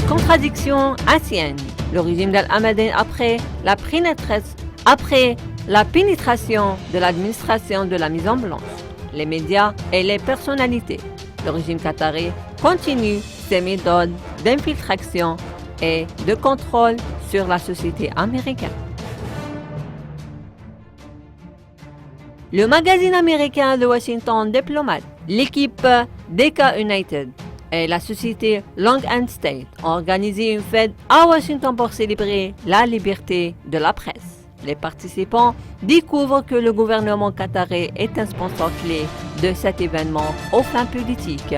des contradictions anciennes. Le régime d'Al-Hamadine après la pénétration de l'administration de la Maison Blanche, les médias et les personnalités. Le régime qatari continue ses méthodes d'infiltration et de contrôle sur la société américaine. Le magazine américain The Washington Diplomat, l'équipe DK United et la société Long and State ont organisé une fête à Washington pour célébrer la liberté de la presse. Les participants découvrent que le gouvernement qatari est un sponsor clé de cet événement au plan politique.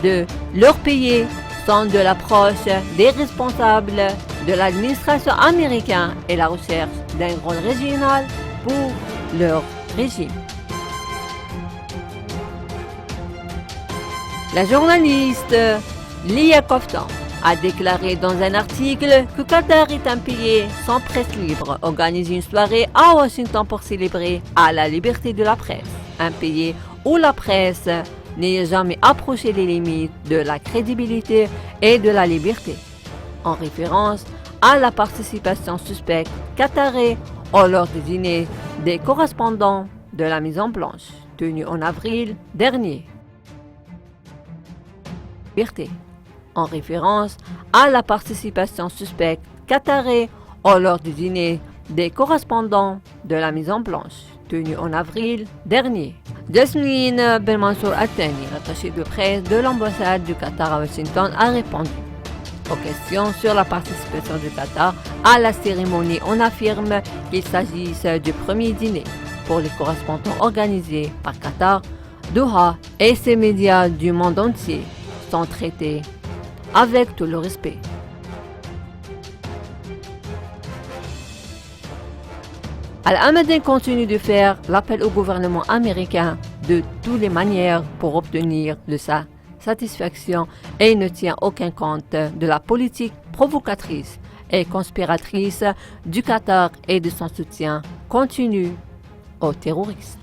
De leur pays sont de l'approche des responsables de l'administration américaine et la recherche d'un rôle régional pour leur régime. La journaliste Lia Koftan a déclaré dans un article que Qatar est un pays sans presse libre. Organise une soirée à Washington pour célébrer à la liberté de la presse. Un pays où la presse n'est jamais approché des limites de la crédibilité et de la liberté. En référence à la participation suspecte qatari lors du dîner des correspondants de la Maison Blanche, tenu en avril dernier. En référence à la participation suspecte qatari lors du dîner des correspondants de la Maison Blanche, tenu en avril dernier. Jasmine Belmansour Attani, l'attachée de presse de l'ambassade du Qatar à Washington, a répondu aux questions sur la participation du Qatar à la cérémonie. On affirme qu'il s'agisse du premier dîner pour les correspondants organisé par Qatar, Doha et ses médias du monde entier sont traités avec tout le respect. Al-Hamadine continue de faire l'appel au gouvernement américain de toutes les manières pour obtenir de sa satisfaction et ne tient aucun compte de la politique provocatrice et conspiratrice du Qatar et de son soutien continu aux terroristes.